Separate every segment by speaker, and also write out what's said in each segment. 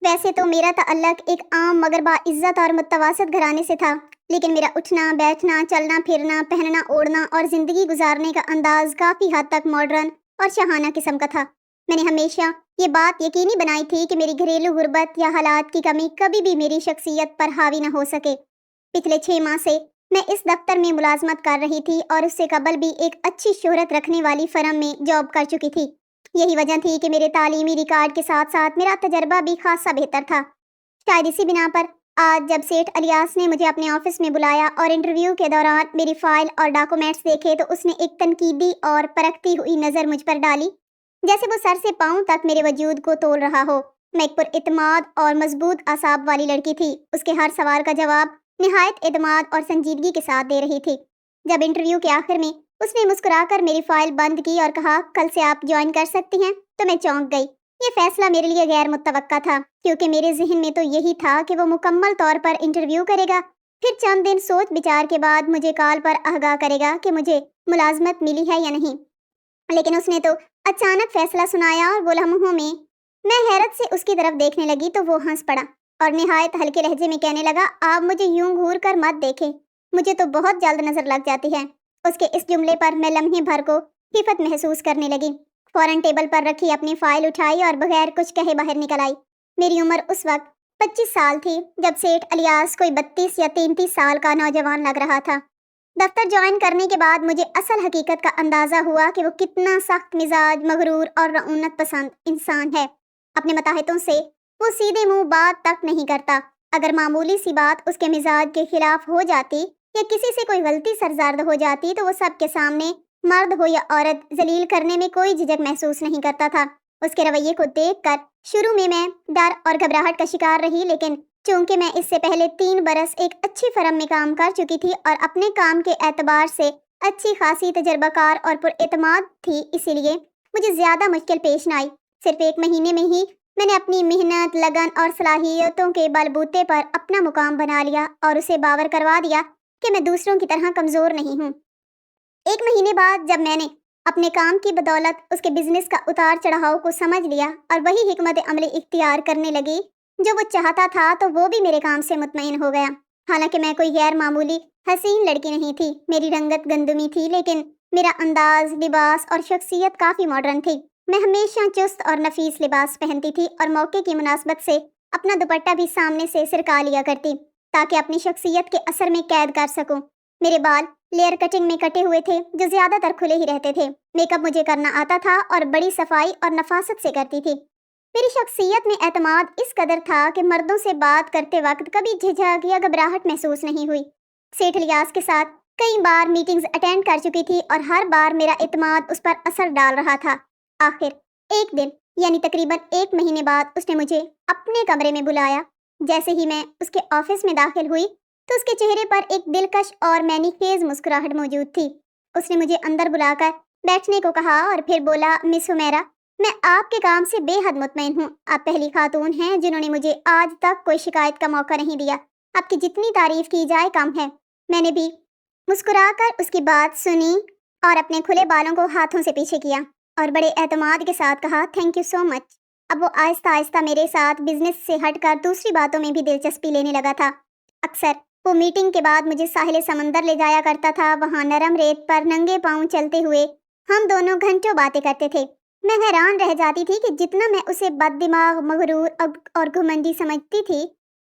Speaker 1: ویسے تو میرا تعلق ایک عام مگر باعزت اور متوسط گھرانے سے تھا، لیکن میرا اٹھنا بیٹھنا، چلنا پھرنا، پہننا اوڑھنا اور زندگی گزارنے کا انداز کافی حد تک ماڈرن اور شاہانہ قسم کا تھا۔ میں نے ہمیشہ یہ بات یقینی بنائی تھی کہ میری گھریلو غربت یا حالات کی کمی کبھی بھی میری شخصیت پر حاوی نہ ہو سکے۔ پچھلے 6 ماہ سے میں اس دفتر میں ملازمت کر رہی تھی اور اس سے قبل بھی ایک اچھی شہرت رکھنے والی فرم میں جاب کر چکی تھی۔ یہی وجہ تھی کہ میرے تعلیمی ریکارڈ کے ساتھ ساتھ میرا تجربہ بھی خاصا بہتر تھا۔ شاید اسی بنا پر آج جب سیٹھ الیاس نے مجھے اپنے آفس میں بلایا اور انٹرویو کے دوران میری فائل اور ڈاکومنٹس دیکھے تو اس نے ایک تنقیدی اور پرکھتی ہوئی نظر مجھ پر ڈالی، جیسے وہ سر سے پاؤں تک میرے وجود کو تول رہا ہو۔ میں ایک پر اعتماد اور مضبوط اعصاب والی لڑکی تھی، اس کے ہر سوال کا جواب نہایت اعتماد اور سنجیدگی کے ساتھ دے رہی تھی۔ جب انٹرویو کے آخر میں اس نے مسکرا کر میری فائل بند کی اور کہا کل سے آپ جوائن کر سکتی ہیں تو میں چونک گئی۔ یہ فیصلہ میرے لیے غیر متوقع تھا، کیونکہ میرے ذہن میں تو یہی تھا کہ وہ مکمل طور پر انٹرویو کرے گا، پھر چند دن سوچ بچار کے بعد مجھے کال پر آگاہ کرے گا کہ مجھے ملازمت ملی ہے یا نہیں۔ لیکن اس نے تو اچانک فیصلہ سنایا اور وہ لمحوں میں حیرت سے اس کی طرف دیکھنے لگی تو وہ ہنس پڑا اور نہایت ہلکے لہجے میں کہنے لگا، آپ مجھے یوں گھور کر مت دیکھیں، مجھے تو بہت جلد نظر لگ جاتی ہے۔ اس کے اس جملے پر میں لمحے بھر کو خیفت محسوس کرنے لگی۔ فوراً ٹیبل پر رکھی اپنی فائل اٹھائی اور بغیر کچھ کہے باہر نکل آئی۔ میری عمر اس وقت 25 سال تھی، جب سیٹھ الیاس کوئی 32 یا 33 سال کا نوجوان لگ رہا تھا۔ دفتر جوائن کرنے کے بعد مجھے اصل حقیقت کا اندازہ ہوا کہ وہ کتنا سخت مزاج، مغرور اور رعونت پسند انسان ہے۔ اپنے متحدوں سے وہ سیدھے منہ بات تک نہیں کرتا۔ اگر معمولی سی بات اس کے مزاج کے خلاف ہو جاتی یا کسی سے کوئی غلطی سرزد ہو جاتی تو وہ سب کے سامنے، مرد ہو یا عورت، ذلیل کرنے میں کوئی جھجک محسوس نہیں کرتا تھا۔ اس کے رویے کو دیکھ کر شروع میں ڈر اور گھبراہٹ کا شکار رہی، لیکن چونکہ میں اس سے پہلے 3 برس ایک اچھی فرم میں کام کر چکی تھی اور اپنے کام کے اعتبار سے اچھی خاصی تجربہ کار اور پراعتماد تھی، اسی لیے مجھے زیادہ مشکل پیش نہ آئی۔ صرف 1 مہینے میں ہی میں نے اپنی محنت، لگن اور صلاحیتوں کے بل بوتے پر اپنا مقام بنا لیا اور اسے باور کروا دیا کہ میں دوسروں کی طرح کمزور نہیں ہوں۔ 1 مہینے بعد جب میں نے اپنے کام کی بدولت اس کے بزنس کا اتار چڑھاؤ کو سمجھ لیا اور وہی حکمت عملی اختیار کرنے لگی جو وہ چاہتا تھا تو وہ بھی میرے کام سے مطمئن ہو گیا۔ حالانکہ میں کوئی غیر معمولی حسین لڑکی نہیں تھی، میری رنگت گندمی تھی، لیکن میرا انداز، لباس اور شخصیت کافی ماڈرن تھی۔ میں ہمیشہ چست اور نفیس لباس پہنتی تھی اور موقع کی مناسبت سے اپنا دوپٹہ بھی سامنے سے سرکا لیا کرتی تاکہ اپنی شخصیت کے اثر میں قید کر سکوں۔ میرے بال لیئر کٹنگ میں کٹے ہوئے تھے جو زیادہ تر کھلے ہی رہتے تھے۔ میک اپ مجھے کرنا آتا تھا اور بڑی صفائی اور نفاست سے کرتی تھی۔ میری شخصیت میں اعتماد اس قدر تھا کہ مردوں سے بات کرتے وقت کبھی جھجھک یا گھبراہٹ محسوس نہیں ہوئی۔ سیٹھ الیاس کے ساتھ کئی بار میٹنگز اٹینڈ کر چکی تھی اور ہر بار میرا اعتماد اس پر اثر ڈال رہا تھا۔ آخر ایک دن، یعنی تقریباً 1 مہینے بعد، اس نے مجھے اپنے کمرے میں بلایا۔ جیسے ہی میں اس کے آفس میں داخل ہوئی تو اس کے چہرے پر ایک دلکش اور معنی خیز مسکراہٹ موجود تھی۔ اس نے مجھے اندر بلا کر بیٹھنے کو کہا اور پھر بولا، مس حمیرہ، میں آپ کے کام سے بے حد مطمئن ہوں۔ آپ پہلی خاتون ہیں جنہوں نے مجھے آج تک کوئی شکایت کا موقع نہیں دیا۔ آپ کی جتنی تعریف کی جائے کم ہے۔ میں نے بھی مسکرا کر اس کی بات سنی اور اپنے کھلے بالوں کو ہاتھوں سے پیچھے کیا اور بڑے اعتماد کے ساتھ کہا، تھینک یو سو مچ۔ اب وہ آہستہ آہستہ میرے ساتھ بزنس سے ہٹ کر دوسری باتوں میں بھی دلچسپی لینے لگا تھا۔ اکثر وہ میٹنگ کے بعد مجھے ساحل سمندر لے جایا کرتا تھا۔ وہاں نرم ریت پر ننگے پاؤں چلتے ہوئے ہم دونوں گھنٹوں باتیں کرتے تھے۔ میں حیران رہ جاتی تھی کہ جتنا میں اسے بد دماغ، مغرور اور گھمنڈی سمجھتی تھی،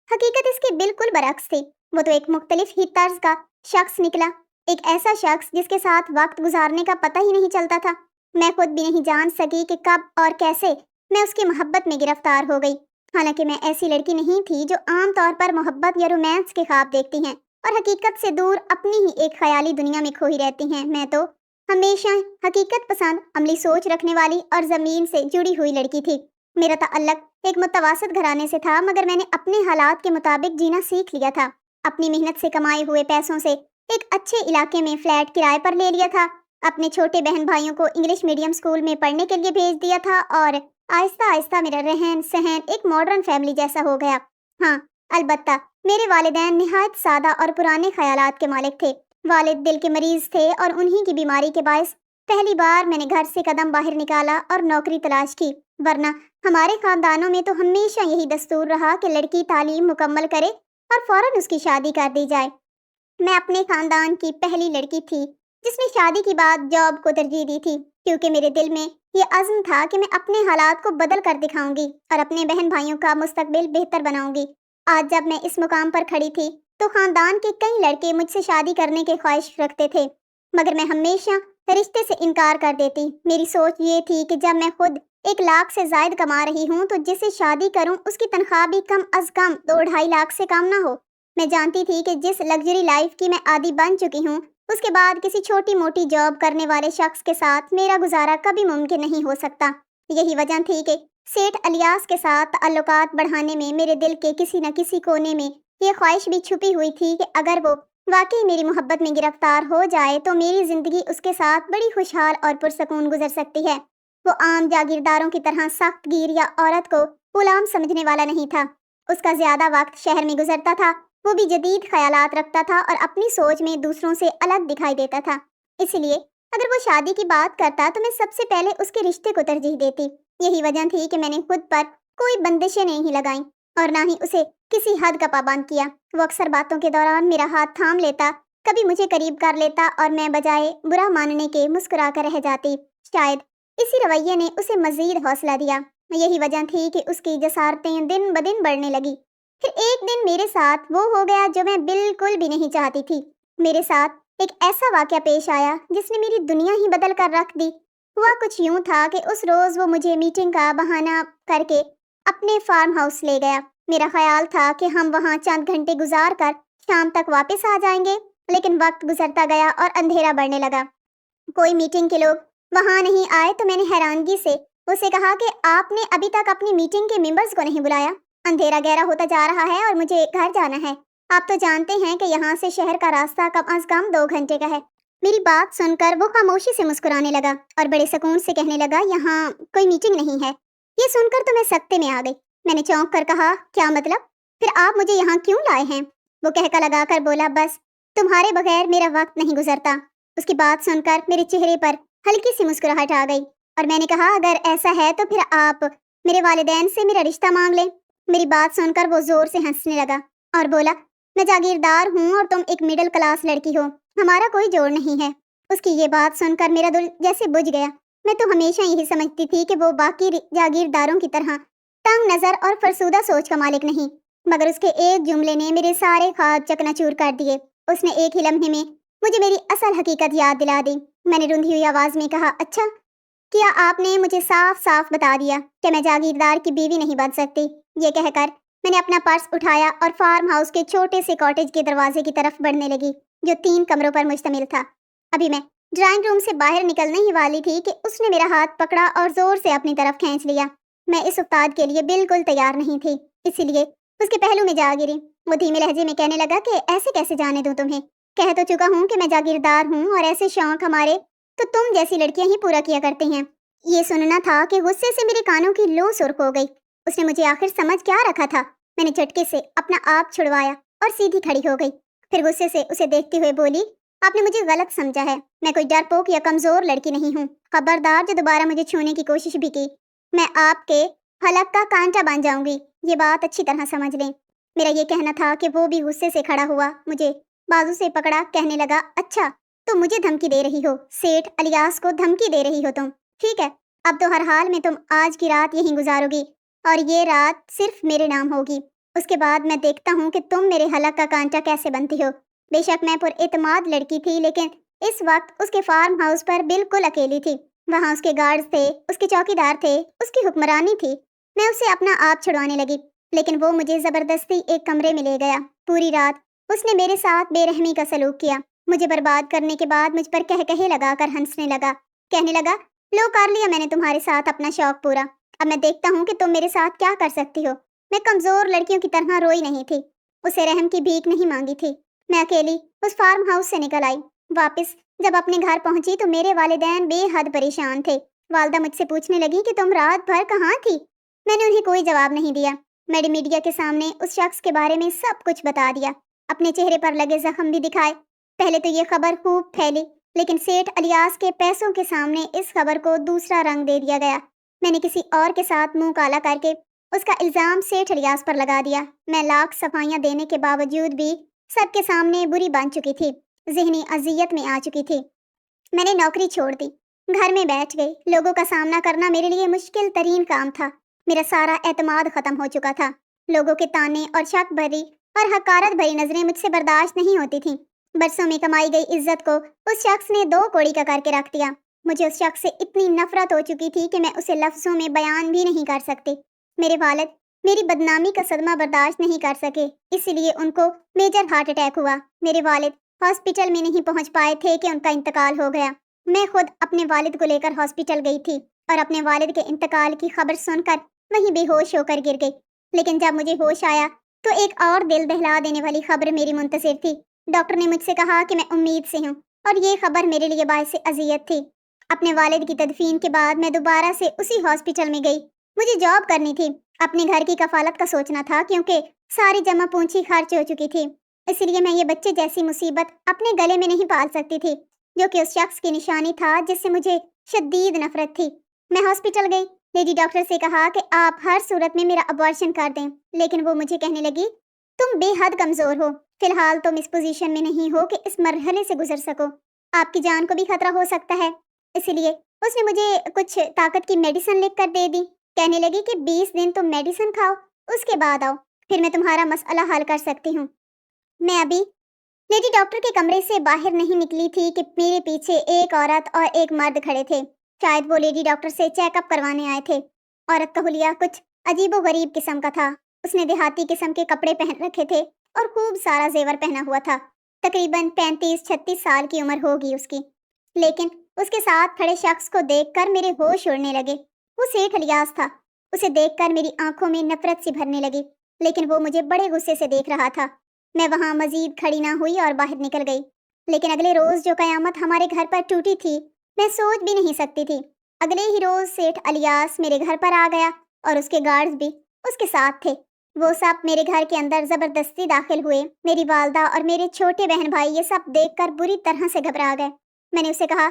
Speaker 1: حقیقت اس کے بالکل برعکس تھی۔ وہ تو ایک مختلف ہی طرز کا شخص نکلا، ایک ایسا شخص جس کے ساتھ وقت گزارنے کا پتہ ہی نہیں چلتا تھا۔ میں خود بھی نہیں جان سکی کہ کب اور کیسے میں اس کی محبت میں گرفتار ہو گئی۔ حالانکہ میں ایسی لڑکی نہیں تھی جو عام طور پر محبت یا رومانس کے خواب دیکھتی ہیں اور حقیقت سے دور اپنی ہی ایک خیالی دنیا میں کھوئی رہتی ہیں۔ میں تو ہمیشہ حقیقت پسند، عملی سوچ رکھنے والی اور زمین سے جڑی ہوئی لڑکی تھی۔ میرا تعلق ایک متوسط گھرانے سے تھا، مگر میں نے اپنے حالات کے مطابق جینا سیکھ لیا تھا۔ اپنی محنت سے کمائے ہوئے پیسوں سے ایک اچھے علاقے میں فلیٹ کرائے پر لے لیا تھا، اپنے چھوٹے بہن بھائیوں کو انگلش میڈیم اسکول میں پڑھنے کے لیے بھیج دیا تھا اور آہستہ آہستہ میرا رہن سہن ایک ماڈرن فیملی جیسا ہو گیا۔ ہاں، البتہ میرے والدین نہایت سادہ اور پرانے خیالات کے مالک تھے۔ والد دل کے مریض تھے اور انہی کی بیماری کے باعث پہلی بار میں نے گھر سے قدم باہر نکالا اور نوکری تلاش کی۔ ورنہ ہمارے خاندانوں میں تو ہمیشہ یہی دستور رہا کہ لڑکی تعلیم مکمل کرے اور فوراً اس کی شادی کر دی جائے۔ میں اپنے خاندان کی پہلی لڑکی تھی جس نے شادی کی بعد جاب کو ترجیح دی تھی، کیونکہ میرے دل میں یہ عزم تھا کہ میں اپنے حالات کو بدل کر دکھاؤں گی اور اپنے بہن بھائیوں کا مستقبل بہتر بناؤں گی۔ آج جب میں اس مقام پر کھڑی تھی تو خاندان کے کئی لڑکے مجھ سے شادی کرنے کے خواہش رکھتے تھے، مگر میں ہمیشہ رشتے سے انکار کر دیتی۔ میری سوچ یہ تھی کہ جب میں خود 1 لاکھ سے زائد کما رہی ہوں تو جس سے شادی کروں اس کی تنخواہ بھی کم از کم 2-2.5 لاکھ سے کم نہ ہو۔ میں جانتی تھی کہ جس لگژری لائف کی میں عادی بن چکی ہوں، اس کے بعد کسی چھوٹی موٹی جاب کرنے والے شخص کے ساتھ میرا گزارا کبھی ممکن نہیں ہو سکتا۔ یہی وجہ تھی کہ سیٹھ الیاس کے ساتھ تعلقات بڑھانے میں میرے دل کے کسی نہ کسی کونے میں یہ خواہش بھی چھپی ہوئی تھی کہ اگر وہ واقعی میری محبت میں گرفتار ہو جائے تو میری زندگی اس کے ساتھ بڑی خوشحال اور پرسکون گزر سکتی ہے۔ وہ عام جاگیرداروں کی طرح سخت گیر یا عورت کو غلام سمجھنے والا نہیں تھا۔ اس کا زیادہ وقت شہر میں گزرتا تھا، وہ بھی جدید خیالات رکھتا تھا اور اپنی سوچ میں دوسروں سے الگ دکھائی دیتا تھا۔ اس لیے اگر وہ شادی کی بات کرتا تو میں سب سے پہلے اس کے رشتے کو ترجیح دیتی۔ یہی وجہ تھی کہ میں نے خود پر کوئی بندشیں نہیں لگائیں اور نہ ہی اسے کسی حد کا پابند کیا۔ وہ اکثر باتوں کے دوران میرا ہاتھ تھام لیتا، کبھی مجھے قریب کر لیتا اور میں بجائے برا ماننے کے مسکرا کر رہ جاتی۔ شاید اسی رویے نے اسے مزید حوصلہ دیا۔ یہی وجہ تھی کہ اس کی جسارتیں دن بدن بڑھنے لگی۔ پھر ایک دن میرے ساتھ وہ ہو گیا جو میں بالکل بھی نہیں چاہتی تھی۔ میرے ساتھ ایک ایسا واقعہ پیش آیا جس نے میری دنیا ہی بدل کر رکھ دی۔ ہوا کچھ یوں تھا کہ اس روز وہ مجھے میٹنگ کا بہانہ کر کے اپنے فارم ہاؤس لے گیا۔ میرا خیال تھا کہ ہم وہاں چند گھنٹے گزار کر شام تک واپس آ جائیں گے، لیکن وقت گزرتا گیا اور اندھیرا بڑھنے لگا۔ کوئی میٹنگ کے لوگ وہاں نہیں آئے تو میں نے حیرانگی سے اسے کہا کہ آپ نے ابھی تک اپنی میٹنگ کے ممبرز کو نہیں بلایا۔ اندھیرا گہرا ہوتا جا رہا ہے اور مجھے گھر جانا ہے۔ آپ تو جانتے ہیں کہ یہاں سے شہر کا راستہ کم از کم 2 گھنٹے کا ہے۔ میری بات سن کر وہ خاموشی سے مسکرانے لگا اور بڑے سکون سے کہنے لگا، یہاں کوئی میٹنگ نہیں ہے۔ یہ سن کر تو میں سکتے میں آ گئی۔ میں نے چونک کر کہا، کیا مطلب؟ پھر آپ مجھے یہاں کیوں لائے ہیں؟ وہ کہکا لگا کر بولا، بس تمہارے بغیر میرا وقت نہیں گزرتا۔ اس کی بات سن کر میرے چہرے پر ہلکی سی مسکراہٹ آ گئی اور میں نے کہا، اگر ایسا ہے تو پھر آپ میرے والدین سے میرا رشتہ مانگ لیں۔ میری بات سن کر وہ زور سے ہنسنے لگا اور بولا، میں جاگیردار ہوں اور تم ایک مڈل کلاس لڑکی ہو، ہمارا کوئی جوڑ نہیں ہے۔ اس کی یہ بات سن کر میرا دل جیسے بجھ گیا۔ میں تو ہمیشہ یہی سمجھتی تھی کہ وہ باقی جاگیرداروں کی طرح تنگ نظر اور فرسودہ سوچ کا مالک نہیں، مگر اس کے ایک جملے نے میرے سارے خواب چکنا چور کر دیے۔ اس نے ایک ہی لمحے میں مجھے میری اصل حقیقت یاد دلا دی۔ میں نے روندھی ہوئی آواز میں کہا، اچھا کیا آپ نے مجھے صاف صاف بتا دیا کہ میں جاگیردار کی بیوی نہیں بن سکتی؟ یہ کہہ کر میں نے اپنا پرس اٹھایا اور فارم ہاؤس کے چھوٹے سے کاٹیج کے دروازے کی طرف بڑھنے لگی جو 3 کمروں پر مشتمل تھا۔ ابھی میں ڈرائنگ روم سے باہر نکلنے ہی والی تھی کہ اس نے میرا ہاتھ پکڑا اور زور سے اپنی طرف کھینچ لیا۔ میں اس افتاد کے لیے بالکل تیار نہیں تھی، اسی لیے اس کے پہلو میں جا گری۔ وہ دھیمے لہجے میں کہنے لگا کہ ایسے کیسے جانے دوں تمہیں؟ کہہ تو چکا ہوں کہ میں جاگیردار ہوں اور ایسے شوق ہمارے تو تم جیسی لڑکیاں ہی پورا کیا کرتی ہیں۔ یہ سننا تھا کہ غصے سے میرے کانوں کی لو سرخ ہو گئی۔ اس نے مجھے آخر سمجھ کیا رکھا تھا؟ میں نے جھٹکے سے اپنا آپ چھڑوایا اور سیدھی کھڑی ہو گئی۔ پھر غصے سے اسے دیکھتے ہوئے بولی، آپ نے مجھے غلط سمجھا ہے، میں کوئی ڈرپوک یا کمزور لڑکی نہیں ہوں۔ خبردار جو دوبارہ مجھے چھونے کی کوشش بھی کی، میں آپ کے حلق کا کانٹا بن جاؤں گی، یہ بات اچھی طرح سمجھ لیں۔ میرا یہ کہنا تھا کہ وہ بھی غصے سے کھڑا ہوا، مجھے بازو سے پکڑا، کہنے لگا، اچھا تو مجھے دھمکی دے رہی ہو؟ سیٹھ الیاس کو دھمکی دے رہی ہو تم؟ ٹھیک ہے، اب تو ہر حال میں تم آج کی رات یہیں گزارو گی اور یہ رات صرف میرے نام ہوگی۔ اس کے بعد میں دیکھتا ہوں کہ تم میرے حلق کا کانٹا کیسے بنتی ہو۔ بے شک میں پر اعتماد لڑکی تھی، لیکن اس وقت اس کے فارم ہاؤس پر بالکل اکیلی تھی۔ وہاں اس کے گارڈز تھے، اس کے چوکیدار تھے، اس کی حکمرانی تھی۔ میں اسے اپنا آپ چھڑوانے لگی، لیکن وہ مجھے زبردستی ایک کمرے میں لے گیا۔ پوری رات اس نے میرے ساتھ بے رحمی کا سلوک کیا۔ مجھے برباد کرنے کے بعد مجھ پر کہے لگا کر ہنسنے لگا، کہنے لگا، لو کر لیا میں نے تمہارے ساتھ اپنا شوق پورا، اب میں دیکھتا ہوں کہ تم میرے ساتھ کیا کر سکتی ہو۔ میں کمزور لڑکیوں کی طرح روئی نہیں تھی، اسے رحم کی بھیک نہیں مانگی تھی۔ میں اکیلی اس فارم ہاؤس سے نکل آئی۔ واپس جب اپنے گھر پہنچی تو میرے والدین بے حد پریشان تھے۔ والدہ مجھ سے پوچھنے لگی کہ تم رات بھر کہاں تھی؟ میں نے انہیں کوئی جواب نہیں دیا۔ میں نے میڈیا کے سامنے اس شخص کے بارے میں سب کچھ بتا دیا، اپنے چہرے پر لگے زخم بھی دکھائے۔ پہلے تو یہ خبر خوب پھیلی، لیکن سیٹھ الیاس کے پیسوں کے سامنے اس خبر کو دوسرا رنگ دے دیا گیا۔ میں نے کسی اور کے ساتھ منہ کالا کر کے اس کا الزام سیٹھ الیاس پر لگا دیا۔ میں لاکھ صفائیاں دینے کے باوجود بھی سب کے سامنے بری بن چکی تھی، ذہنی اذیت میں آ چکی تھی۔ میں نے نوکری چھوڑ دی، گھر میں بیٹھ گئی۔ لوگوں کا سامنا کرنا میرے لیے مشکل ترین کام تھا۔ میرا سارا اعتماد ختم ہو چکا تھا۔ لوگوں کے تانے اور شک بھری اور حقارت بھری نظریں مجھ سے برداشت نہیں ہوتی تھیں۔ برسوں میں کمائی گئی عزت کو اس شخص نے دو کوڑی کا کر کے رکھ دیا۔ مجھے اس شخص سے اتنی نفرت ہو چکی تھی کہ میں اسے لفظوں میں بیان بھی نہیں کر سکتی۔ میرے والد میری بدنامی کا صدمہ برداشت نہیں کر سکے، اسی لیے ان کو میجر ہارٹ اٹیک ہوا۔ میرے والد ہاسپٹل میں نہیں پہنچ پائے تھے کہ ان کا انتقال ہو گیا۔ میں خود اپنے والد کو لے کر ہاسپٹل گئی تھی اور اپنے والد کے انتقال کی خبر سن کر وہیں بے ہوش ہو کر گر گئی۔ لیکن جب مجھے ہوش آیا تو ایک اور دل دہلا دینے والی خبر میری منتظر تھی۔ ڈاکٹر نے مجھ سے کہا کہ میں امید سے ہوں، اور یہ خبر میرے لیے باعث اذیت تھی۔ اپنے والد کی تدفین کے بعد میں دوبارہ سے اسی ہاسپٹل میں گئی۔ مجھے جاب کرنی تھی، اپنے گھر کی کفالت کا سوچنا تھا، کیونکہ ساری جمع پونچی خرچ ہو چکی تھی۔ اس لیے میں یہ بچے جیسی مصیبت اپنے گلے میں نہیں پال سکتی تھی، جو کہ اس شخص کی نشانی تھا جس سے مجھے شدید نفرت تھی۔ میں ہاسپٹل گئی، لیڈی ڈاکٹر سے کہا کہ آپ ہر صورت میں میرا ابارشن کر دیں، لیکن وہ مجھے کہنے لگی تم بے حد کمزور ہو، فی الحال تم اس پوزیشن میں نہیں ہو کہ اس مرحلے سے گزر سکو، آپ کی جان کو بھی خطرہ ہو سکتا ہے۔ اسی لیے اس نے مجھے کچھ طاقت کی میڈیسن لکھ کر دے دی۔ کہنے لگی کہ 20 دن تم میڈیسن کھاؤ، اس کے بعد آؤ، پھر میں تمہارا مسئلہ حل کر سکتی ہوں۔ میں ابھی لیڈی ڈاکٹر کے کمرے سے باہر نہیں نکلی تھی کہ میرے پیچھے ایک عورت اور ایک مرد کھڑے تھے۔ شاید وہ لیڈی ڈاکٹر سے چیک اپ کروانے آئے تھے۔ عورت کا حلیہ کچھ عجیب و غریب قسم کا تھا۔ اس نے دیہاتی قسم کے کپڑے پہن رکھے تھے اور خوب سارا زیور پہنا ہوا تھا۔ تقریباً 35-36 سال کی عمر ہوگی اس کی، لیکن اس کے ساتھ کھڑے شخص کو دیکھ کر میرے ہوش اڑنے لگے۔ وہ سیٹھ الیاس تھا۔ اسے دیکھ کر میری آنکھوں میں نفرت سی بھرنے لگی، لیکن وہ مجھے بڑے غصے سے دیکھ رہا تھا۔ میں وہاں مزید کھڑی نہ ہوئی اور باہر نکل گئی۔ لیکن اگلے روز جو قیامت ہمارے گھر پر ٹوٹی تھی، میں سوچ بھی نہیں سکتی تھی۔ اگلے ہی روز سیٹھ الیاس میرے گھر پر آ گیا اور اس کے گارڈز بھی اس کے ساتھ تھے۔ وہ سب میرے گھر کے اندر زبردستی داخل ہوئے۔ میری والدہ اور میرے چھوٹے بہن بھائی یہ سب دیکھ کر بری طرح سے گھبرا گئے۔ میں نے اسے کہا،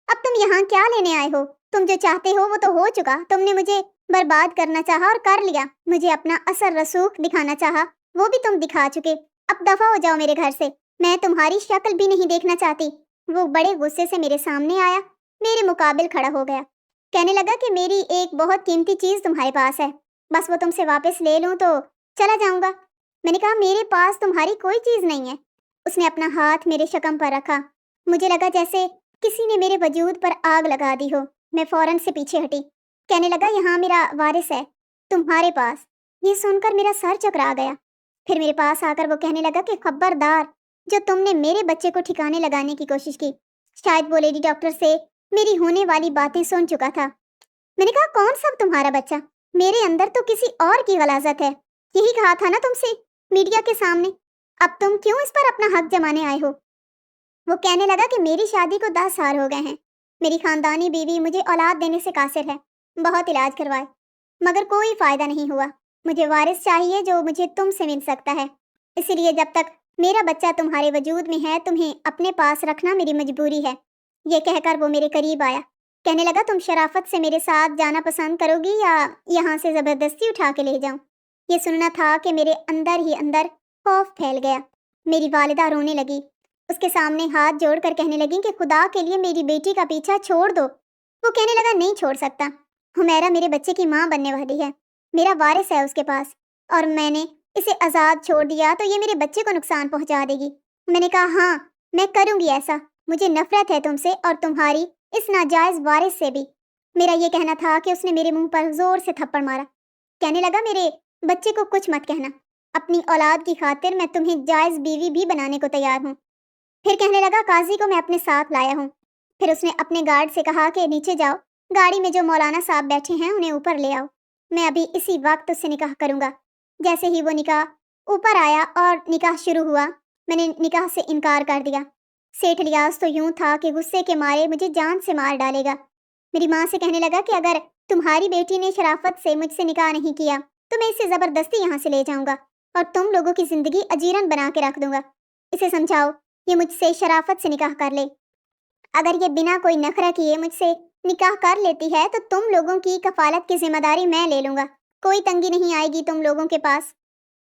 Speaker 1: اب تم یہاں کیا لینے آئے ہو؟ تم جو چاہتے ہو وہ تو ہو چکا۔ تم نے مجھے برباد کرنا چاہا اور کر لیا۔ مجھے اپنا اثر رسوخ دکھانا چاہا، وہ بھی تم دکھا چکے۔ اب دفع ہو جاؤ میرے گھر سے، میں تمہاری شکل بھی نہیں دیکھنا چاہتی۔ وہ بڑے غصے سے میرے سامنے آیا، میرے مقابل کھڑا ہو گیا۔ کہنے لگا کہ میری ایک بہت قیمتی چیز تمہارے پاس ہے، بس وہ تم سے واپس لے لوں تو چلا جاؤں گا۔ میں نے کہا میرے پاس تمہاری کوئی چیز نہیں ہے۔ اس نے اپنا ہاتھ میرے شکم پر رکھا۔ مجھے لگا جیسے کسی نے میرے وجود پر آگ لگا دی ہو۔ میں فوراً سے پیچھے ہٹی۔ کہنے لگا یہاں میرا وارث ہے، تمہارے پاس۔ یہ سن کر میرا سر چکرا گیا۔ پھر میرے پاس آ کر وہ کہنے لگا کہ خبردار، جو تم نے میرے بچے کو ٹھکانے لگانے کی کوشش کی۔ شاید وہ لیڈی ڈاکٹر سے میری ہونے والی باتیں سن چکا تھا۔ میں نے کہا کون سا تمہارا بچہ؟ میرے اندر تو کسی اور کی غلاظت ہے، یہی کہا تھا نا تم سے میڈیا کے سامنے۔ اب تم کیوں اس پر اپنا حق جمانے آئے ہو؟ وہ کہنے لگا کہ میری شادی کو 10 سال ہو گئے ہیں، میری خاندانی بیوی مجھے اولاد دینے سے قاصر ہے، بہت علاج کروائے مگر کوئی فائدہ نہیں ہوا۔ مجھے وارث چاہیے جو مجھے تم سے مل سکتا ہے، اسی لیے جب تک میرا بچہ تمہارے وجود میں ہے تمہیں اپنے پاس رکھنا میری مجبوری ہے۔ یہ کہہ کر وہ میرے قریب آیا۔ کہنے لگا تم شرافت سے میرے ساتھ جانا پسند کرو گی یا یہاں سے زبردستی اٹھا کے لے جاؤں؟ یہ سننا تھا کہ میرے اندر ہی اندر خوف پھیل گیا۔ میری والدہ رونے لگی، اس کے سامنے ہاتھ جوڑ کر کہنے لگی کہ خدا کے لیے میری بیٹی کا پیچھا چھوڑ دو۔ وہ کہنے لگا نہیں چھوڑ سکتا، حمیرہ میرے بچے کی ماں بننے والی ہے، میرا وارث ہے اس کے پاس، اور میں نے اسے آزاد چھوڑ دیا تو یہ میرے بچے کو نقصان پہنچا دے گی۔ میں نے کہا ہاں میں کروں گی ایسا، مجھے نفرت ہے تم سے اور تمہاری اس ناجائز وارث سے بھی۔ میرا یہ کہنا تھا کہ اس نے میرے منہ پر زور سے تھپڑ مارا۔ کہنے لگا میرے بچے کو کچھ مت کہنا، اپنی اولاد کی خاطر میں تمہیں جائز بیوی بھی بنانے کو تیار ہوں۔ پھر کہنے لگا قاضی کو میں اپنے ساتھ لایا ہوں۔ پھر اس نے اپنے گارڈ سے کہا کہ نیچے جاؤ، گاڑی میں جو مولانا صاحب بیٹھے ہیں انہیں اوپر لے آؤ، میں ابھی اسی وقت اس سے نکاح کروں گا۔ جیسے ہی وہ نکاح اوپر آیا اور نکاح شروع ہوا، میں نے نکاح سے انکار کر دیا۔ سیٹھ الیاس تو یوں تھا کہ غصے کے مارے مجھے جان سے مار ڈالے گا۔ میری ماں سے کہنے لگا کہ اگر تمہاری بیٹی نے شرافت سے مجھ سے نکاح نہیں کیا تو میں اسے زبردستی یہاں سے لے جاؤں گا اور تم لوگوں کی زندگی اجیرن بنا کے رکھ دوں گا۔ اسے سمجھاؤ یہ مجھ سے شرافت سے نکاح کر لے۔ اگر یہ بنا کوئی نخرہ کیے مجھ سے نکاح کر لیتی ہے تو تم لوگوں کی کفالت کی ذمہ داری میں لے لوں گا، کوئی تنگی نہیں آئے گی تم لوگوں کے پاس۔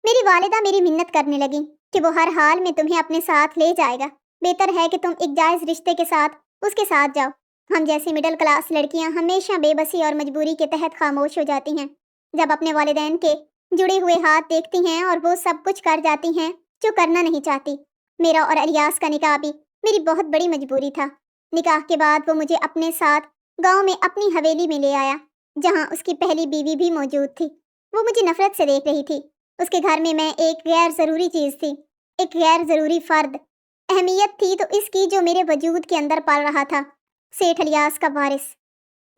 Speaker 1: میری والدہ میری منت کرنے لگی کہ وہ ہر حال میں تمہیں اپنے ساتھ لے جائے گا، بہتر ہے کہ تم ایک جائز رشتے کے ساتھ اس کے ساتھ جاؤ۔ ہم جیسی مڈل کلاس لڑکیاں ہمیشہ بے بسی اور مجبوری کے تحت خاموش ہو جاتی ہیں جب اپنے والدین کے جڑے ہوئے ہاتھ دیکھتی ہیں اور وہ سب کچھ کر جاتی ہیں جو کرنا نہیں چاہتی۔ میرا اور الیاس کا نکاح بھی میری بہت بڑی مجبوری تھا۔ نکاح کے بعد وہ مجھے اپنے ساتھ گاؤں میں اپنی حویلی میں لے آیا، جہاں اس کی پہلی بیوی بھی موجود تھی۔ وہ مجھے نفرت سے دیکھ رہی تھی۔ اس کے گھر میں ایک غیر ضروری چیز تھی، ایک غیر ضروری فرد۔ اہمیت تھی تو اس کی جو میرے وجود کے اندر پل رہا تھا، سیٹھ الیاس کا وارث۔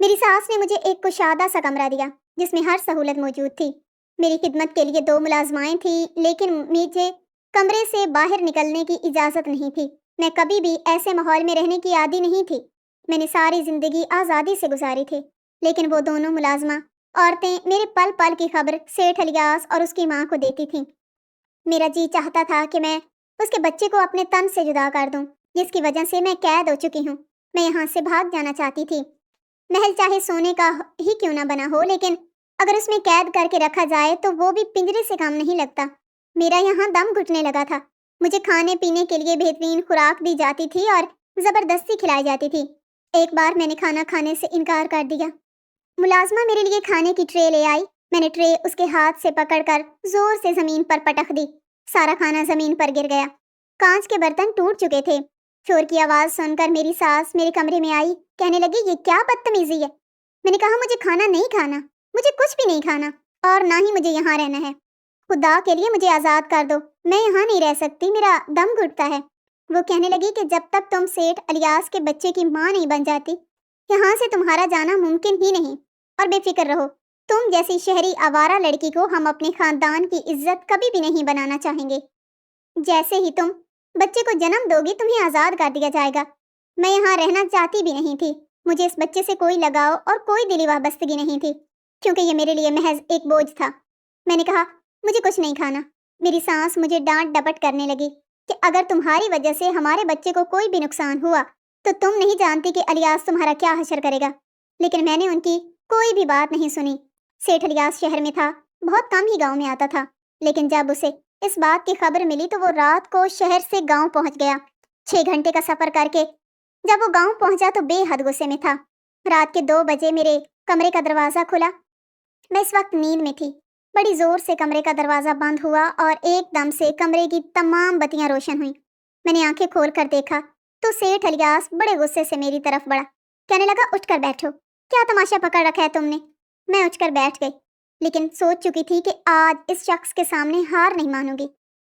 Speaker 1: میری ساس نے مجھے ایک کشادہ سا کمرہ دیا جس میں ہر سہولت موجود تھی۔ میری خدمت کے لیے 2 ملازمائیں تھیں، لیکن مجھے کمرے سے باہر نکلنے کی اجازت نہیں تھی۔ میں کبھی بھی ایسے ماحول میں رہنے کی عادی نہیں تھی۔ میں نے ساری زندگی آزادی سے گزاری تھی، لیکن وہ دونوں ملازمہ عورتیں میرے پل پل کی خبر سیٹھ الیاس اور اس کی ماں کو دیتی تھیں۔ میرا جی چاہتا تھا کہ میں اس کے بچے کو اپنے تن سے جدا کر دوں، جس کی وجہ سے میں قید ہو چکی ہوں۔ میں یہاں سے بھاگ جانا چاہتی تھی۔ محل چاہے سونے کا ہی کیوں نہ بنا ہو، لیکن اگر اس میں قید کر کے رکھا جائے تو وہ بھی پنجرے سے کام نہیں لگتا۔ میرا یہاں دم گھٹنے لگا تھا۔ مجھے کھانے پینے کے لیے بہترین خوراک دی جاتی تھی اور زبردستی کھلائی جاتی تھی۔ ایک بار میں نے کھانا کھانے سے انکار کر دیا۔ ملازمہ میرے لیے کھانے کی ٹرے لے آئی۔ میں نے ٹرے اس کے ہاتھ سے پکڑ کر زور سے زمین پر پٹخ دی۔ سارا کھانا زمین پر گر گیا۔ کانچ کے برتن ٹوٹ چکے تھے۔ شور کی آواز سن کر میری ساس میرے کمرے میں آئی، کہنے لگی یہ کیا بدتمیزی ہے۔ میں نے کہا مجھے کھانا نہیں کھانا، مجھے کچھ بھی نہیں کھانا، اور نہ ہی مجھے یہاں رہنا ہے۔ خدا کے لیے مجھے آزاد کر دو، میں یہاں نہیں رہ سکتی، میرا دم گھٹتا ہے۔ وہ کہنے لگی کہ جب تک تم سیٹھ الیاس کے بچے کی ماں نہیں بن جاتی، یہاں سے تمہارا جانا ممکن ہی نہیں، اور بے فکر رہو، تم جیسی شہری آوارہ لڑکی کو ہم اپنے خاندان کی عزت کبھی بھی نہیں بنانا چاہیں گے۔ جیسے ہی تم بچے کو جنم دو گی تمہیں آزاد کر دیا جائے گا۔ میں یہاں رہنا چاہتی بھی نہیں تھی۔ مجھے اس بچے سے کوئی لگاؤ اور کوئی دلی وابستگی نہیں تھی، کیونکہ یہ میرے لیے محض ایک بوجھ تھا۔ میں نے کہا مجھے کچھ نہیں کھانا۔ میری سانس مجھے ڈانٹ ڈپٹ کرنے لگی کہ اگر تمہاری وجہ سے ہمارے بچے کو کوئی بھی نقصان ہوا تو تم نہیں جانتی کہ الیاس تمہارا کیا حشر کرے گا۔ لیکن میں نے ان کی کوئی بھی بات نہیں سنی۔ سیٹھ الیاس شہر میں تھا، بہت کم ہی گاؤں میں آتا تھا، لیکن جب اسے اس بات کی خبر ملی تو وہ رات کو شہر سے گاؤں پہنچ گیا۔ 6 گھنٹے کا سفر کر کے جب وہ گاؤں پہنچا تو بے حد غصے میں تھا۔ رات کے 2 بجے میرے کمرے کا دروازہ کھلا۔ میں اس وقت نیند میں تھی۔ بڑی زور سے کمرے کا دروازہ بند ہوا اور ایک دم سے کمرے کی تمام بتیاں روشن ہوئیں۔ میں نے آنکھیں کھول کر دیکھا تو سیٹھ الیاس بڑے غصے سے میری طرف بڑھا، کہنے لگا اٹھ کر بیٹھو، کیا تماشا پکڑ رکھا ہے تم نے؟ میں اٹھ کر بیٹھ گئی، لیکن سوچ چکی تھی کہ آج اس شخص کے سامنے ہار نہیں مانوں گی۔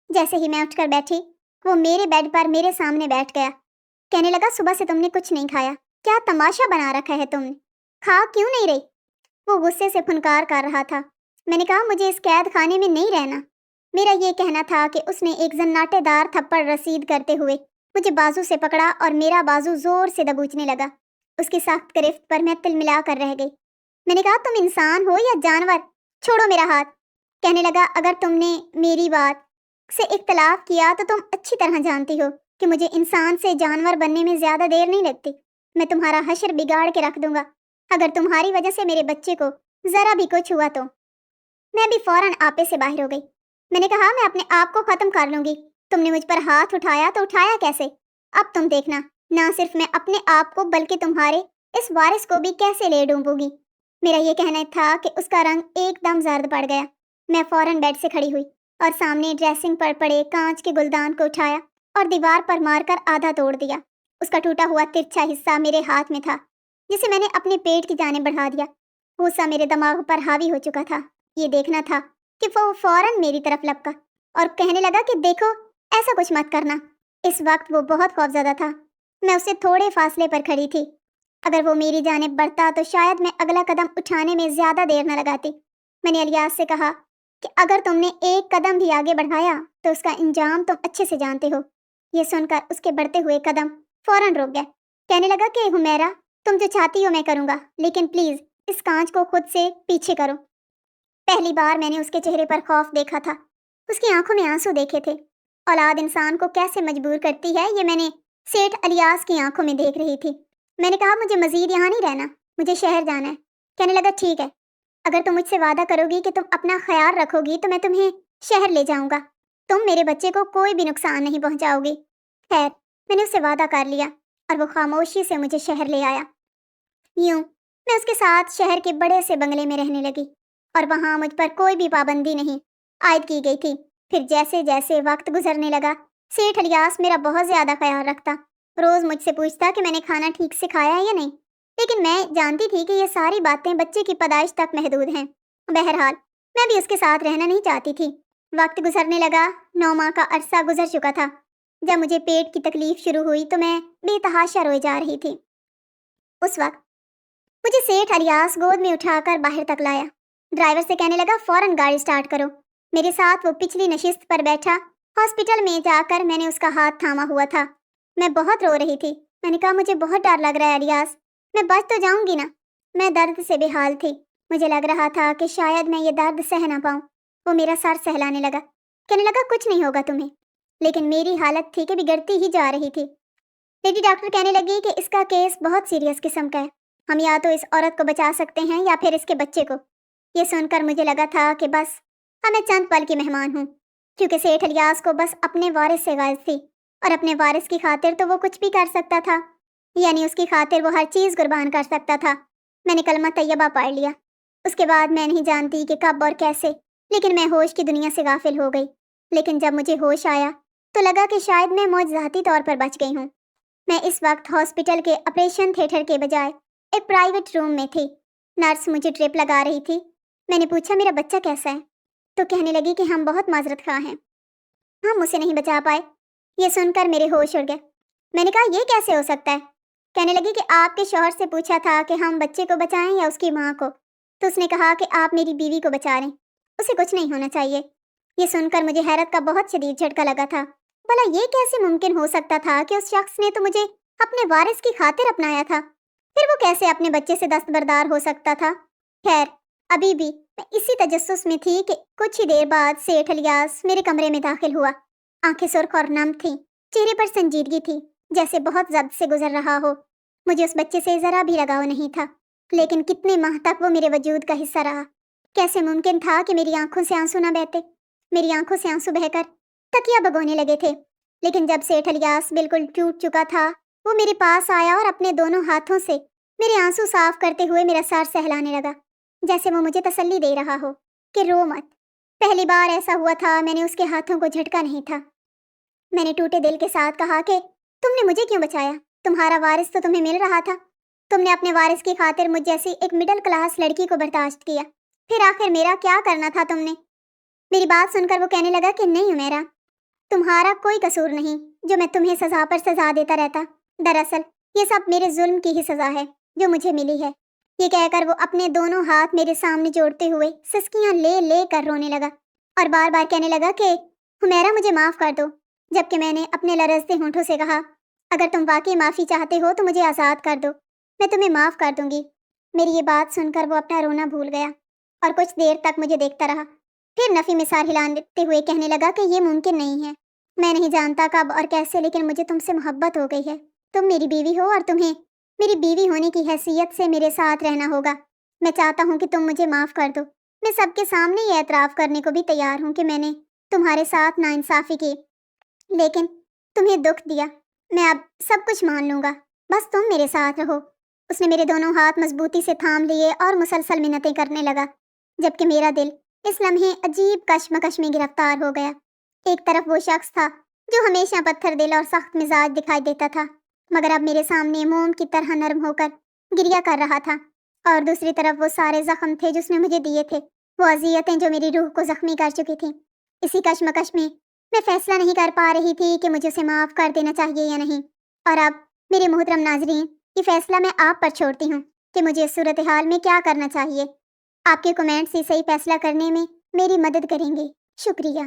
Speaker 1: جیسے ہی میں اٹھ کر بیٹھی وہ میرے بیڈ پر میرے سامنے بیٹھ گیا۔ کہنے لگا صبح سے تم نے کچھ نہیں کھایا، کیا تماشا بنا رکھا ہے تم نے؟ کھا کیوں نہیں رہی؟ وہ غصے سے پھنکار کر رہا تھا۔ میں نے کہا مجھے اس قید خانے میں نہیں رہنا۔ میرا یہ کہنا تھا کہ اس نے ایک زناٹے دار تھپڑ رسید کرتے ہوئے مجھے بازو سے پکڑا اور میرا بازو زور سے دبوچنے لگا۔ اس کی سخت گرفت پر میں تل ملا کر رہ گئی۔ میں نے کہا تم انسان ہو یا جانور؟ چھوڑو میرا ہاتھ۔ کہنے لگا اگر تم نے میری بات سے اختلاف کیا تو تم اچھی طرح جانتی ہو کہ مجھے انسان سے جانور بننے میں زیادہ دیر نہیں لگتی۔ میں تمہارا حشر بگاڑ کے رکھ دوں گا اگر تمہاری وجہ سے میرے بچے کو ذرا بھی کچھ ہوا تو۔ میں بھی فوراً آپے سے باہر ہو گئی۔ میں نے کہا میں اپنے آپ کو ختم کر لوں گی۔ تم نے مجھ پر ہاتھ اٹھایا تو اٹھایا کیسے؟ اب تم دیکھنا، نہ صرف میں اپنے آپ کو بلکہ تمہارے اس وارث کو بھی کیسے لے ڈوبوں گی۔ میرا یہ کہنا تھا کہ اس کا رنگ ایک دم زرد پڑ گیا۔ میں فوراً بیڈ سے کھڑی ہوئی اور سامنے ڈریسنگ پر پڑے کانچ کے گلدان کو اٹھایا اور دیوار پر مار کر آدھا توڑ دیا۔ اس کا ٹوٹا ہوا ترچھا حصہ میرے ہاتھ میں تھا، جسے میں نے اپنے پیٹ کی جانب بڑھا دیا۔ غصہ میرے دماغ پر حاوی ہو چکا تھا۔ یہ دیکھنا تھا کہ وہ فوراً میری طرف لپکا اور کہنے لگا کہ دیکھو ایسا کچھ مت کرنا۔ اس وقت وہ بہت خوفزدہ تھا۔ میں اسے تھوڑے فاصلے پر کھڑی تھی۔ اگر وہ میری جانب بڑھتا تو شاید میں اگلا قدم اٹھانے میں زیادہ دیر نہ لگاتی۔ میں نے الیاس سے کہا کہ اگر تم نے ایک قدم بھی آگے بڑھایا تو اس کا انجام تم اچھے سے جانتے ہو۔ یہ سن کر اس کے بڑھتے ہوئے قدم فوراً رک گئے۔ کہنے لگا کہ حمیرہ تم جو چاہتی ہو میں کروں گا، لیکن پلیز اس کانچ کو خود سے پیچھے کرو۔ پہلی بار میں نے اس کے چہرے پر خوف دیکھا تھا، اس کی آنکھوں میں آنسو دیکھے تھے۔ اولاد انسان کو کیسے مجبور کرتی ہے یہ میں نے سیٹھ الیاس کی آنکھوں میں دیکھ رہی تھی۔ میں نے کہا مجھے مزید یہاں نہیں رہنا، مجھے شہر جانا ہے۔ کہنے لگا ٹھیک ہے، اگر تم مجھ سے وعدہ کرو گی کہ تم اپنا خیال رکھو گی تو میں تمہیں شہر لے جاؤں گا، تم میرے بچے کو کوئی بھی نقصان نہیں پہنچاؤ گی۔ خیر، میں نے اس سے وعدہ کر لیا اور وہ خاموشی سے مجھے شہر لے آیا۔ یوں میں اس کے ساتھ شہر کے بڑے سے بنگلے میں رہنے لگی اور وہاں مجھ پر کوئی بھی پابندی نہیں عائد کی گئی تھی۔ پھر جیسے جیسے وقت گزرنے لگا، سیٹھ الیاس میرا بہت زیادہ خیال رکھتا، روز مجھ سے پوچھتا کہ میں نے کھانا ٹھیک سے کھایا ہے یا نہیں، لیکن میں جانتی تھی کہ یہ ساری باتیں بچے کی پیدائش تک محدود ہیں۔ بہرحال میں بھی اس کے ساتھ رہنا نہیں چاہتی تھی۔ وقت گزرنے لگا، 9 ماہ کا عرصہ گزر چکا تھا۔ جب مجھے پیٹ کی تکلیف شروع ہوئی تو میں بے تحاشا روئی جا رہی تھی۔ اس وقت مجھے سیٹھ الیاس گود میں اٹھا کر باہر تک لایا۔ ڈرائیور سے کہنے لگا فوراً گاڑی سٹارٹ کرو۔ میرے ساتھ وہ پچھلی نشست پر بیٹھا۔ ہاسپٹل میں جا کر میں نے اس کا ہاتھ تھاما ہوا تھا۔ میں بہت رو رہی تھی۔ میں نے کہا مجھے بہت ڈر لگ رہا ہے الیاس، میں بچ تو جاؤں گی نا؟ میں درد سے بے حال تھی۔ مجھے لگ رہا تھا کہ شاید میں یہ درد سہ نہ پاؤں۔ وہ میرا سر سہلانے لگا، کہنے لگا کچھ نہیں ہوگا تمہیں، لیکن میری حالت تھی کہ بگڑتی ہی جا رہی تھی۔ لیڈی ڈاکٹر کہنے لگی کہ اس کا کیس بہت سیریس قسم کا ہے، ہم یا تو اس عورت کو بچا سکتے ہیں یا پھر اس کے بچے کو۔ یہ سن کر مجھے لگا تھا کہ بس میں چند پل کی مہمان ہوں، کیونکہ سیٹھ الیاس کو بس اپنے وارث سے غائز تھی، اور اپنے وارث کی خاطر تو وہ کچھ بھی کر سکتا تھا، یعنی اس کی خاطر وہ ہر چیز قربان کر سکتا تھا۔ میں نے کلمہ طیبہ پڑھ لیا۔ اس کے بعد میں نہیں جانتی کہ کب اور کیسے، لیکن میں ہوش کی دنیا سے غافل ہو گئی۔ لیکن جب مجھے ہوش آیا تو لگا کہ شاید میں معجزاتی طور پر بچ گئی ہوں۔ میں اس وقت ہاسپٹل کے آپریشن تھیٹر کے بجائے ایک پرائیویٹ روم میں تھی۔ نرس مجھے ڈرپ لگا رہی تھی۔ میں نے پوچھا میرا بچہ کیسا ہے؟ تو کہنے لگی کہ ہم بہت معذرت خواہ ہیں، ہم اسے نہیں بچا پائے۔ یہ سن کر میرے ہوش اڑ گئے۔ میں نے کہا یہ کیسے ہو سکتا ہے؟ کہنے لگی کہ آپ کے شوہر سے پوچھا تھا کہ ہم بچے کو بچائیں یا اس کی ماں کو، تو اس نے کہا کہ آپ میری بیوی کو بچا لیں، اسے کچھ نہیں ہونا چاہیے۔ یہ سن کر مجھے حیرت کا بہت شدید جھٹکا لگا تھا۔ بھلا یہ کیسے ممکن ہو سکتا تھا کہ اس شخص نے تو مجھے اپنے وارث کی خاطر اپنایا تھا، پھر وہ کیسے اپنے بچے سے دستبردار ہو سکتا تھا؟ خیر، ابھی بھی میں اسی تجسس میں تھی کہ کچھ ہی دیر بعد سیٹھ الیاس میرے کمرے میں داخل ہوا۔ آنکھیں سرخ اور نم تھیں، چہرے پر سنجیدگی تھی، جیسے بہت ضبط سے گزر رہا ہو۔ مجھے اس بچے سے ذرا بھی لگاؤ نہیں تھا، لیکن کتنے ماہ تک وہ میرے وجود کا حصہ رہا۔ کیسے ممکن تھا کہ میری آنکھوں سے آنسو نہ بہتے؟ میری آنکھوں سے آنسو بہہ کر تکیا بھگونے لگے تھے۔ لیکن جب سیٹھ الیاس بالکل ٹوٹ چکا تھا، وہ میرے پاس آیا اور اپنے دونوں ہاتھوں سے میرے آنسو صاف کرتے ہوئے میرا سر سہلانے لگا، جیسے وہ مجھے تسلی دے رہا ہو کہ رو مت۔ پہلی بار ایسا ہوا تھا میں نے اس کے ہاتھوں کو جھٹکا نہیں تھا۔ میں نے ٹوٹے دل کے ساتھ کہا کہ تم نے مجھے کیوں بچایا؟ تمہارا وارث تو تمہیں مل رہا تھا، تم نے اپنے وارث کی خاطر مجھ جیسی ایک مڈل کلاس لڑکی کو برداشت کیا، پھر آخر میرا کیا کرنا تھا تم نے؟ میری بات سن کر وہ کہنے لگا کہ نہیں عمیرہ، تمہارا کوئی قصور نہیں جو میں تمہیں سزا پر سزا دیتا رہتا۔ دراصل یہ سب میرے ظلم کی ہی سزا ہے جو مجھے ملی ہے۔ یہ کہہ کر وہ اپنے دونوں ہاتھ میرے سامنے جوڑتے ہوئے سسکیاں لے لے کر رونے لگا اور بار بار کہنے لگا کہ حمیرہ مجھے معاف کر دو، جبکہ میں نے اپنے لرزتے ہونٹوں سے کہا اگر تم واقعی معافی چاہتے ہو تو مجھے آزاد کر دو، میں تمہیں معاف کر دوں گی۔ میری یہ بات سن کر وہ اپنا رونا بھول گیا اور کچھ دیر تک مجھے دیکھتا رہا، پھر نفی میں سر ہلاتے ہوئے کہنے لگا کہ یہ ممکن نہیں ہے۔ میں نہیں جانتا کب اور کیسے، لیکن مجھے تم سے محبت ہو گئی ہے۔ تم میری بیوی ہو اور تمہیں میری بیوی ہونے کی حیثیت سے میرے ساتھ رہنا ہوگا۔ میں چاہتا ہوں کہ تم مجھے معاف کر دو۔ میں سب کے سامنے یہ اعتراف کرنے کو بھی تیار ہوں کہ میں نے تمہارے ساتھ ناانصافی کی، لیکن تمہیں دکھ دیا۔ میں اب سب کچھ مان لوں گا، بس تم میرے ساتھ رہو۔ اس نے میرے دونوں ہاتھ مضبوطی سے تھام لیے اور مسلسل منتیں کرنے لگا، جبکہ میرا دل اس لمحے عجیب کشمکش میں گرفتار ہو گیا۔ ایک طرف وہ شخص تھا جو ہمیشہ پتھر دل اور سخت مزاج دکھائی دیتا تھا، مگر اب میرے سامنے موم کی طرح نرم ہو کر گریہ کر رہا تھا، اور دوسری طرف وہ سارے زخم تھے جس نے مجھے دیے تھے، وہ اذیتیں جو میری روح کو زخمی کر چکی تھیں۔ اسی کشمکش میں فیصلہ نہیں کر پا رہی تھی کہ مجھے اسے معاف کر دینا چاہیے یا نہیں۔ اور اب میرے محترم ناظرین، یہ فیصلہ میں آپ پر چھوڑتی ہوں کہ مجھے اس صورتحال میں کیا کرنا چاہیے۔ آپ کے کمنٹس ہی صحیح فیصلہ کرنے میں میری مدد کریں گے۔ شکریہ۔